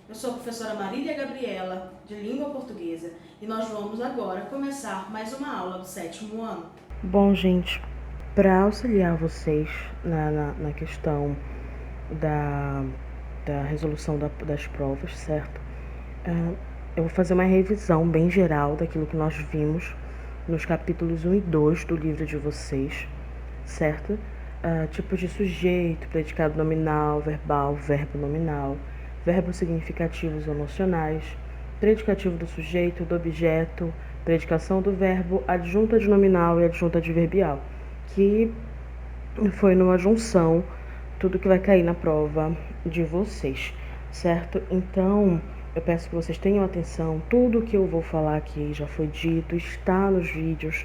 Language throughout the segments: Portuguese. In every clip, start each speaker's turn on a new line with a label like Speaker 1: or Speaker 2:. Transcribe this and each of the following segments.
Speaker 1: Eu sou a professora Marília Gabriela, de Língua Portuguesa, e nós vamos agora começar mais uma aula do 7º ano.
Speaker 2: Bom, gente, para auxiliar vocês na questão da resolução das provas, certo? Eu vou fazer uma revisão bem geral daquilo que nós vimos nos capítulos 1 e 2 do livro de vocês, certo? Tipos de sujeito, predicado nominal, verbal, verbo nominal, verbos significativos ou nocionais, predicativo do sujeito, do objeto, predicação do verbo, adjunta de nominal e adjunta adverbial, que foi numa junção, tudo que vai cair na prova de vocês, certo? Então, eu peço que vocês tenham atenção, tudo que eu vou falar aqui já foi dito, está nos vídeos,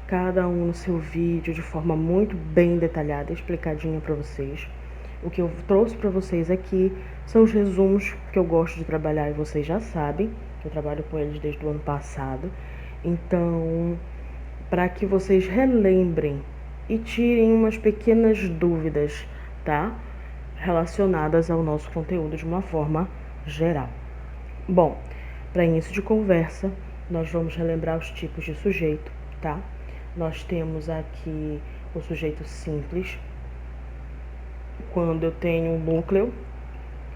Speaker 2: cada um no seu vídeo, de forma muito bem detalhada, explicadinha para vocês. O que eu trouxe para vocês aqui são os resumos que eu gosto de trabalhar e vocês já sabem, que eu trabalho com eles desde o ano passado. Então, para que vocês relembrem e tirem umas pequenas dúvidas, tá? Relacionadas ao nosso conteúdo de uma forma geral. Bom, para início de conversa, nós vamos relembrar os tipos de sujeito, tá? Nós temos aqui o sujeito simples, quando eu tenho um núcleo,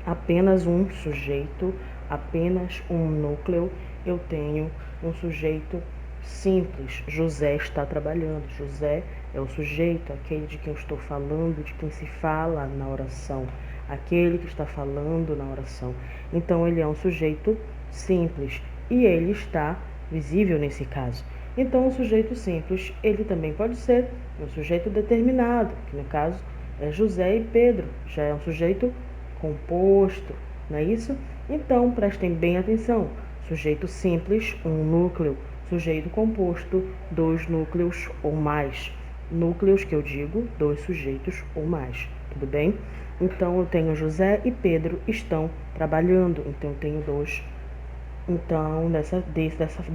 Speaker 2: apenas um sujeito, apenas um núcleo, eu tenho um sujeito simples. José está trabalhando. José é o sujeito, aquele de quem eu estou falando, de quem se fala na oração, aquele que está falando na oração. Então, ele é um sujeito simples e ele está visível nesse caso. Então, o sujeito simples, ele também pode ser um sujeito determinado, que no caso é José e Pedro, já é um sujeito composto, não é isso? Então, prestem bem atenção. Sujeito simples, um núcleo. Sujeito composto, dois núcleos ou mais. Núcleos que eu digo, dois sujeitos ou mais, tudo bem? Então, eu tenho José e Pedro estão trabalhando, então eu tenho dois. Então,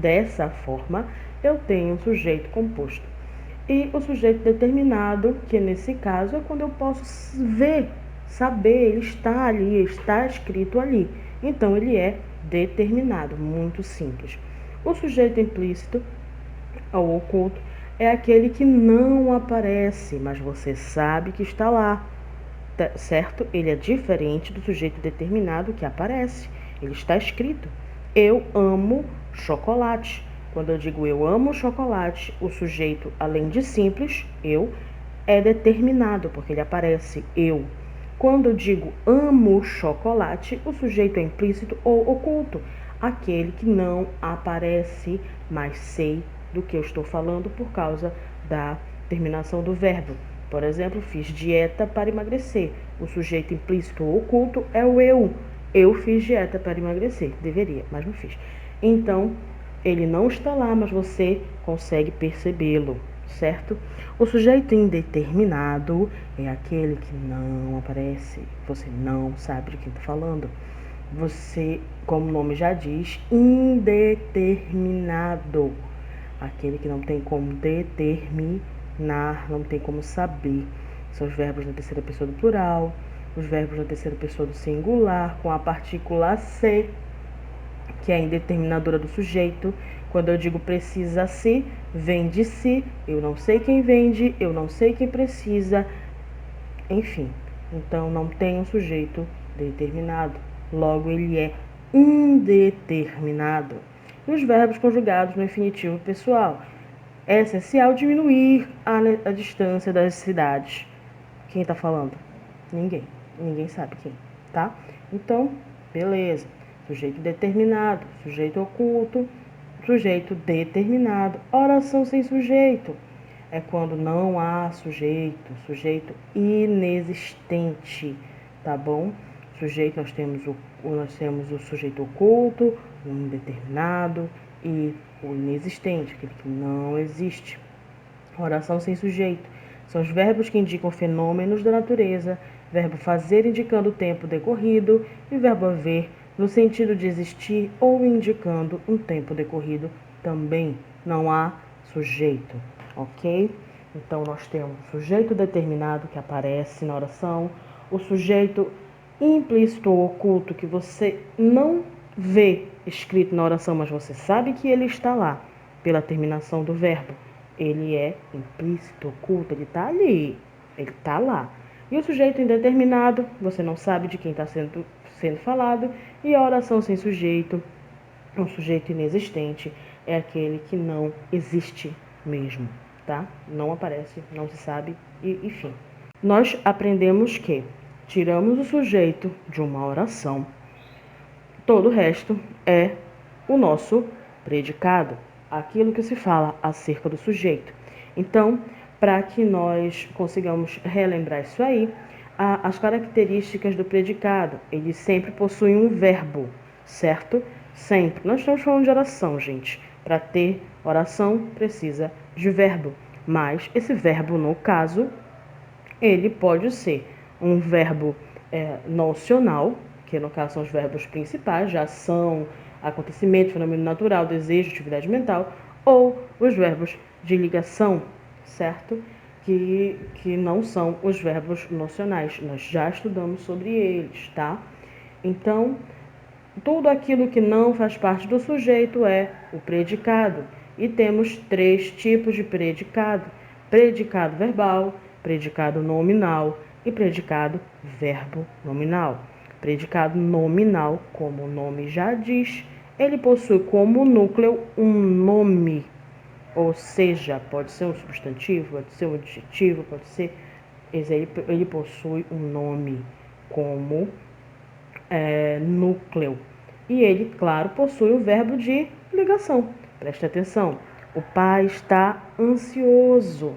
Speaker 2: dessa forma, eu tenho um sujeito composto. E o sujeito determinado, que nesse caso é quando eu posso ver, saber, ele está ali, está escrito ali. Então, ele é determinado, muito simples. O sujeito implícito, ou oculto, é aquele que não aparece, mas você sabe que está lá, certo? Ele é diferente do sujeito determinado que aparece, ele está escrito. Eu amo chocolate. Quando eu digo eu amo chocolate, o sujeito, além de simples, eu, é determinado, porque ele aparece eu. Quando eu digo amo chocolate, o sujeito é implícito ou oculto, aquele que não aparece, mas sei do que eu estou falando por causa da terminação do verbo. Por exemplo, fiz dieta para emagrecer. O sujeito implícito ou oculto é o eu. Eu fiz dieta para emagrecer. Deveria, mas não fiz. Então, ele não está lá, mas você consegue percebê-lo, certo? O sujeito indeterminado é aquele que não aparece. Você não sabe de quem está falando. Você, como o nome já diz, indeterminado. Aquele que não tem como determinar, não tem como saber. São os verbos na terceira pessoa do plural, os verbos na terceira pessoa do singular, com a partícula se, que é a indeterminadora do sujeito. Quando eu digo precisa se, vem de si, eu não sei quem vende, eu não sei quem precisa, enfim. Então não tem um sujeito determinado, logo ele é indeterminado. E os verbos conjugados no infinitivo pessoal. É essencial diminuir a distância das cidades. Quem está falando? Ninguém. Ninguém sabe quem, tá? Então, beleza. Sujeito determinado, sujeito oculto, sujeito determinado. Oração sem sujeito é quando não há sujeito, sujeito inexistente, tá bom? Sujeito nós temos o sujeito oculto, o indeterminado e o inexistente, aquele que não existe. Oração sem sujeito são os verbos que indicam fenômenos da natureza, verbo fazer indicando o tempo decorrido e verbo haver no sentido de existir ou indicando um tempo decorrido também. Não há sujeito, ok? Então nós temos o sujeito determinado que aparece na oração, o sujeito implícito ou oculto que você não vê escrito na oração, mas você sabe que ele está lá pela terminação do verbo. Ele é implícito, oculto, ele está ali, ele está lá. E o sujeito indeterminado, você não sabe de quem está sendo falado, e a oração sem sujeito, um sujeito inexistente, é aquele que não existe mesmo, tá? Não aparece, não se sabe, e enfim. Nós aprendemos que tiramos o sujeito de uma oração, todo o resto é o nosso predicado, aquilo que se fala acerca do sujeito. Então, para que nós consigamos relembrar isso aí, as características do predicado, ele sempre possui um verbo, certo? Sempre. Nós estamos falando de oração, gente. Para ter oração, precisa de verbo. Mas esse verbo, no caso, ele pode ser um verbo nocional, que no caso são os verbos principais, de ação, acontecimento, fenômeno natural, desejo, atividade mental, ou os verbos de ligação, certo? Que não são os verbos nocionais. Nós já estudamos sobre eles, tá? Então, tudo aquilo que não faz parte do sujeito é o predicado. E temos 3 tipos de predicado: predicado verbal, predicado nominal e predicado verbo nominal. Predicado nominal, como o nome já diz, ele possui como núcleo um nome, ou seja, pode ser um substantivo, pode ser um adjetivo, pode ser... Ele possui um nome como núcleo. E ele, claro, possui o verbo de ligação. Preste atenção. O pai está ansioso,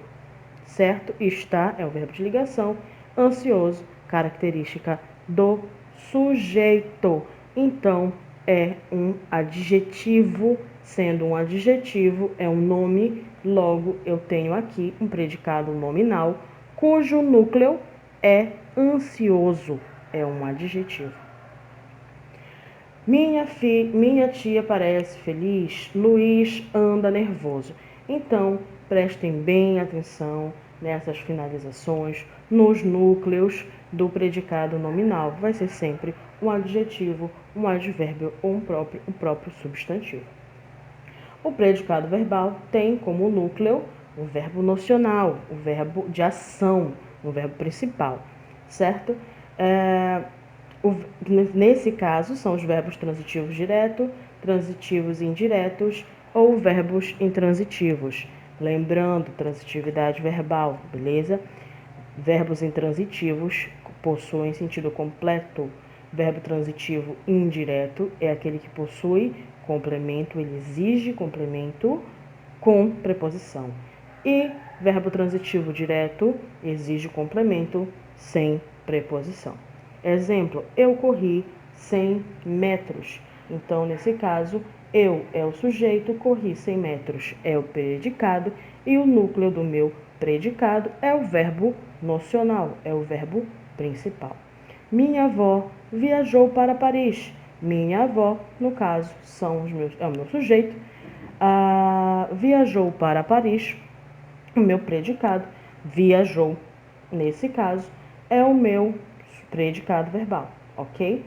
Speaker 2: certo? Está é o verbo de ligação. Ansioso, característica do sujeito. Então, é um adjetivo. Sendo um adjetivo, é um nome. Logo, eu tenho aqui um predicado nominal, cujo núcleo é ansioso. É um adjetivo. Minha tia parece feliz, Luiz anda nervoso. Então, prestem bem atenção nessas finalizações, nos núcleos do predicado nominal. Vai ser sempre um adjetivo, um advérbio ou um próprio substantivo. O predicado verbal tem como núcleo o verbo nocional, o verbo de ação, o verbo principal, certo? Nesse caso, são os verbos transitivos direto, transitivos indiretos ou verbos intransitivos. Lembrando, transitividade verbal, beleza? Verbos intransitivos possuem sentido completo. Verbo transitivo indireto é aquele que possui complemento, ele exige complemento com preposição. E verbo transitivo direto exige complemento sem preposição. Exemplo, eu corri 100 metros. Então, nesse caso, eu é o sujeito, corri 100 metros é o predicado e o núcleo do meu predicado é o verbo nocional, é o verbo principal. Minha avó viajou para Paris. Minha avó, no caso, é o meu sujeito. Viajou para Paris, o meu predicado. Viajou, nesse caso, é o meu predicado verbal, ok?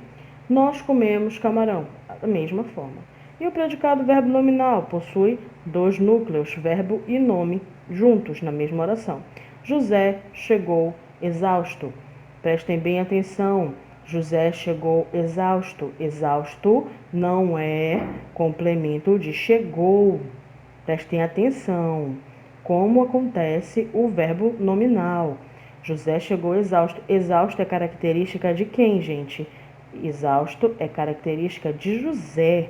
Speaker 2: Nós comemos camarão, da mesma forma. E o predicado verbo nominal possui 2 núcleos, verbo e nome, juntos na mesma oração. José chegou exausto. Prestem bem atenção. José chegou exausto. Exausto não é complemento de chegou. Prestem atenção. Como acontece o verbo nominal. José chegou exausto. Exausto é característica de quem, gente? Exausto é característica de José.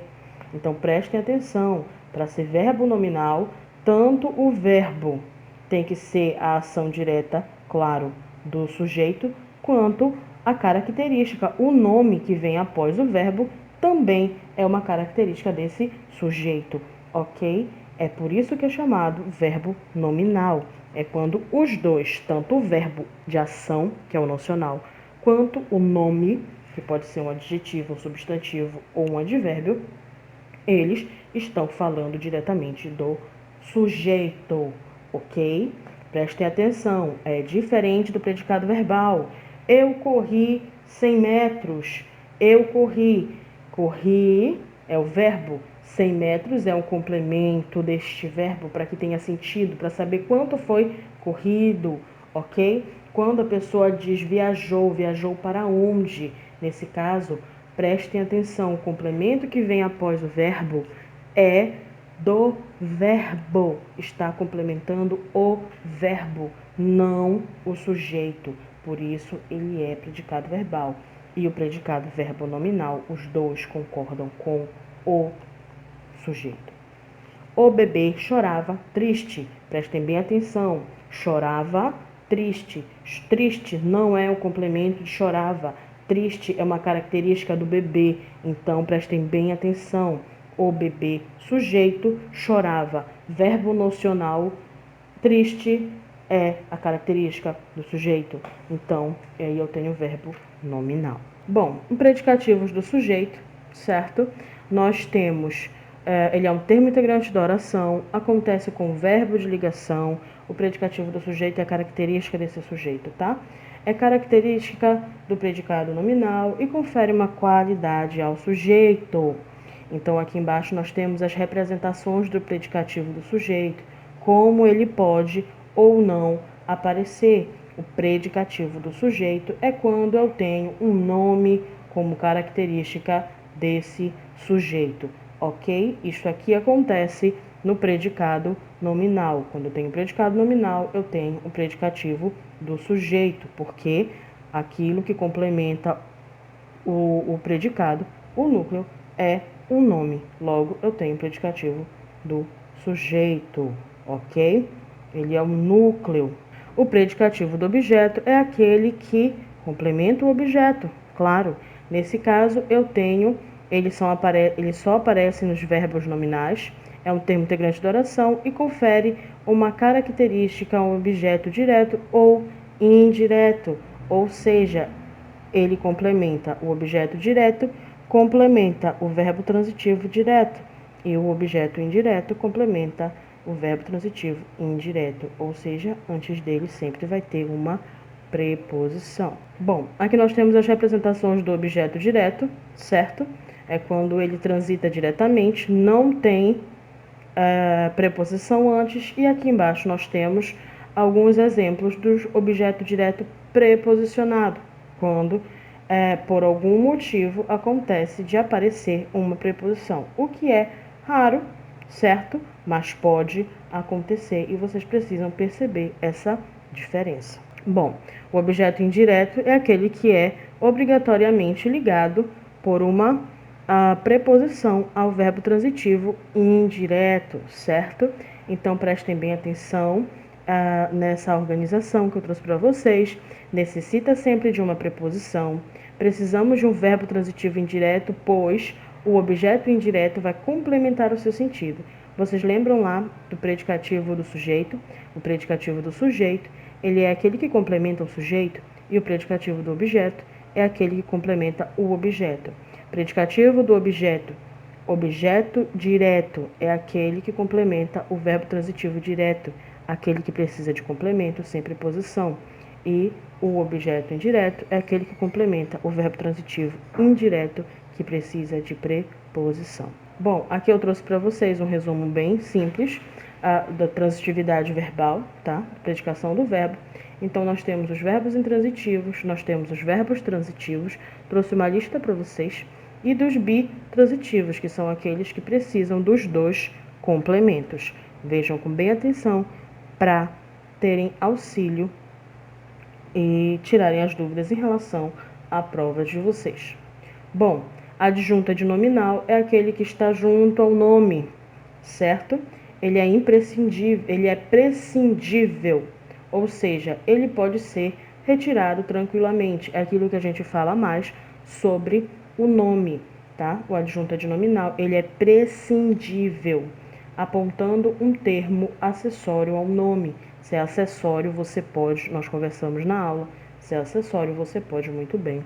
Speaker 2: Então, prestem atenção. Para ser verbo nominal, tanto o verbo tem que ser a ação direta, claro, do sujeito, quanto a característica. O nome que vem após o verbo também é uma característica desse sujeito, ok? É por isso que é chamado verbo nominal. É quando os dois, tanto o verbo de ação, que é o nocional, quanto o nome, que pode ser um adjetivo, um substantivo ou um advérbio, eles estão falando diretamente do sujeito, ok? Prestem atenção, é diferente do predicado verbal. Eu corri 100 metros, eu corri. Corri é o verbo. 100 metros é um complemento deste verbo para que tenha sentido, para saber quanto foi corrido, ok? Quando a pessoa diz viajou, viajou para onde? Nesse caso, prestem atenção, o complemento que vem após o verbo é do verbo, está complementando o verbo, não o sujeito. Por isso, ele é predicado verbal. E o predicado verbo nominal, os dois concordam com o sujeito. O bebê chorava triste. Prestem bem atenção. Chorava triste. Triste não é o complemento de chorava. Triste é uma característica do bebê. Então, prestem bem atenção. O bebê, sujeito, chorava. Verbo nocional, triste é a característica do sujeito. Então, aí eu tenho o verbo nominal. Bom, em predicativos do sujeito, certo? Nós temos, ele é um termo integrante da oração, acontece com o verbo de ligação, o predicativo do sujeito é a característica desse sujeito, tá? É característica do predicado nominal e confere uma qualidade ao sujeito. Então, aqui embaixo nós temos as representações do predicativo do sujeito, como ele pode ou não aparecer. O predicativo do sujeito é quando eu tenho um nome como característica desse sujeito, ok? Isso aqui acontece no predicado nominal. Quando eu tenho predicado nominal, eu tenho o predicativo do sujeito, porque aquilo que complementa o predicado, o núcleo, é um nome. Logo, eu tenho o predicativo do sujeito, ok? Ele é o núcleo. O predicativo do objeto é aquele que complementa o objeto, claro. Nesse caso, eu tenho, ele só aparece nos verbos nominais, é um termo integrante da oração e confere uma característica ao objeto direto ou indireto, ou seja, ele complementa o objeto direto, complementa o verbo transitivo direto, e o objeto indireto complementa o verbo transitivo indireto, ou seja, antes dele sempre vai ter uma preposição. Bom, aqui nós temos as representações do objeto direto, certo? É quando ele transita diretamente, não tem preposição antes, e aqui embaixo nós temos alguns exemplos do objeto direto preposicionado, quando por algum motivo acontece de aparecer uma preposição, o que é raro, certo? Mas pode acontecer e vocês precisam perceber essa diferença. Bom, o objeto indireto é aquele que é obrigatoriamente ligado por uma preposição ao verbo transitivo indireto, certo? Então prestem bem atenção nessa organização que eu trouxe para vocês. Necessita sempre de uma preposição. Precisamos de um verbo transitivo indireto, pois o objeto indireto vai complementar o seu sentido. Vocês lembram lá do predicativo do sujeito? O predicativo do sujeito, ele é aquele que complementa o sujeito, e o predicativo do objeto é aquele que complementa o objeto. Predicativo do objeto. Objeto direto é aquele que complementa o verbo transitivo direto, aquele que precisa de complemento sem preposição. E o objeto indireto é aquele que complementa o verbo transitivo indireto, que precisa de preposição. Bom, aqui eu trouxe para vocês um resumo bem simples da transitividade verbal, tá? Predicação do verbo. Então, nós temos os verbos intransitivos, nós temos os verbos transitivos, trouxe uma lista para vocês, e dos bitransitivos, que são aqueles que precisam dos dois complementos. Vejam com bem atenção para terem auxílio e tirarem as dúvidas em relação à prova de vocês. Bom, adjunta de nominal é aquele que está junto ao nome, certo? Ele é imprescindível, ele é prescindível, ou seja, ele pode ser retirado tranquilamente. É aquilo que a gente fala mais sobre o nome, tá? O adjunta de nominal, ele é prescindível, apontando um termo acessório ao nome. Se é acessório, você pode, nós conversamos na aula, se é acessório, você pode muito bem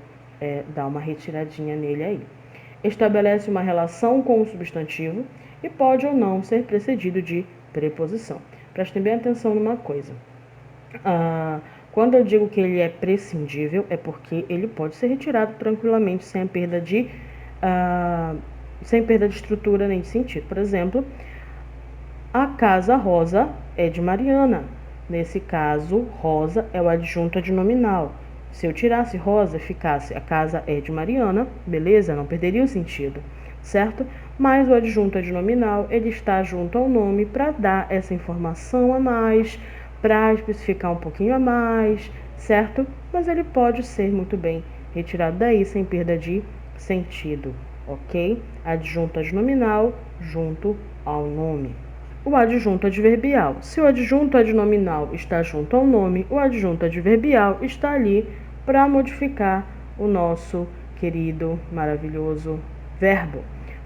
Speaker 2: dar uma retiradinha nele aí. Estabelece uma relação com o substantivo e pode ou não ser precedido de preposição. Prestem bem atenção numa coisa. Quando eu digo que ele é prescindível, é porque ele pode ser retirado tranquilamente sem perda de estrutura nem de sentido. Por exemplo, a casa rosa é de Mariana. Nesse caso, rosa é o adjunto adnominal. Se eu tirasse rosa, ficasse a casa é de Mariana, beleza? Não perderia o sentido, certo? Mas o adjunto adnominal, ele está junto ao nome para dar essa informação a mais, para especificar um pouquinho a mais, certo? Mas ele pode ser muito bem retirado daí sem perda de sentido, ok? Adjunto adnominal junto ao nome. O adjunto adverbial. Se o adjunto adnominal está junto ao nome, o adjunto adverbial está ali para modificar o nosso querido, maravilhoso verbo.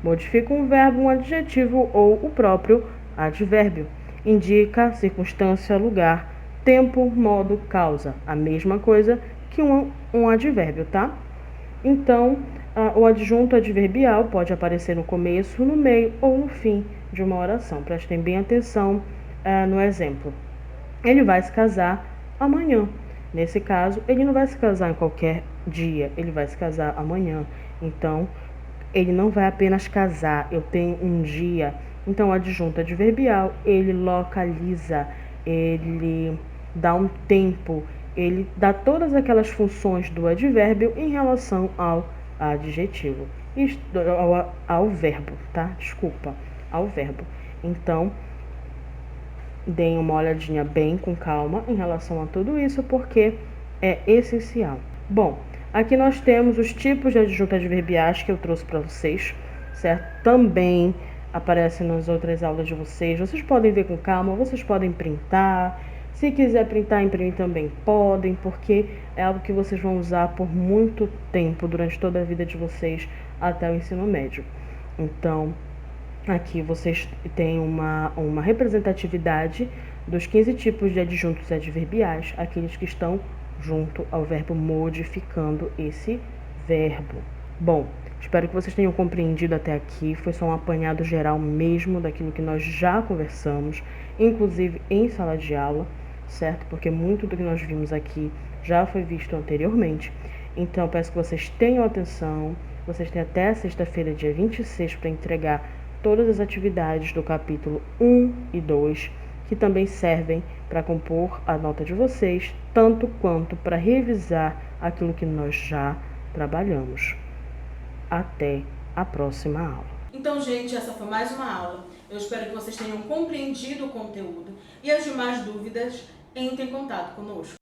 Speaker 2: Modifica um verbo, um adjetivo ou o próprio advérbio. Indica circunstância, lugar, tempo, modo, causa. A mesma coisa que um advérbio, tá? Então, o adjunto adverbial pode aparecer no começo, no meio ou no fim de uma oração. Prestem bem atenção no exemplo. Ele vai se casar amanhã. Nesse caso, ele não vai se casar em qualquer dia, ele vai se casar amanhã. Então, ele não vai apenas casar, eu tenho um dia. Então, o adjunto adverbial, ele localiza, ele dá um tempo, ele dá todas aquelas funções do advérbio em relação ao adjetivo, ao verbo, tá? Desculpa, ao verbo. Então, deem uma olhadinha bem com calma em relação a tudo isso, porque é essencial. Bom, aqui nós temos os tipos de adjunto adverbiais que eu trouxe para vocês, certo? Também aparece nas outras aulas de vocês. Vocês podem ver com calma, vocês podem printar. Se quiser printar e imprimir também podem, porque é algo que vocês vão usar por muito tempo, durante toda a vida de vocês, até o ensino médio. Então, aqui vocês têm uma representatividade dos 15 tipos de adjuntos adverbiais, aqueles que estão junto ao verbo modificando esse verbo. Bom, espero que vocês tenham compreendido até aqui. Foi só um apanhado geral mesmo daquilo que nós já conversamos, inclusive em sala de aula, certo? Porque muito do que nós vimos aqui já foi visto anteriormente. Então, peço que vocês tenham atenção. Vocês têm até sexta-feira, dia 26, para entregar todas as atividades do capítulo 1 e 2, que também servem para compor a nota de vocês, tanto quanto para revisar aquilo que nós já trabalhamos. Até a próxima aula.
Speaker 1: Então, gente, essa foi mais uma aula. Eu espero que vocês tenham compreendido o conteúdo e as demais dúvidas, entrem em contato conosco.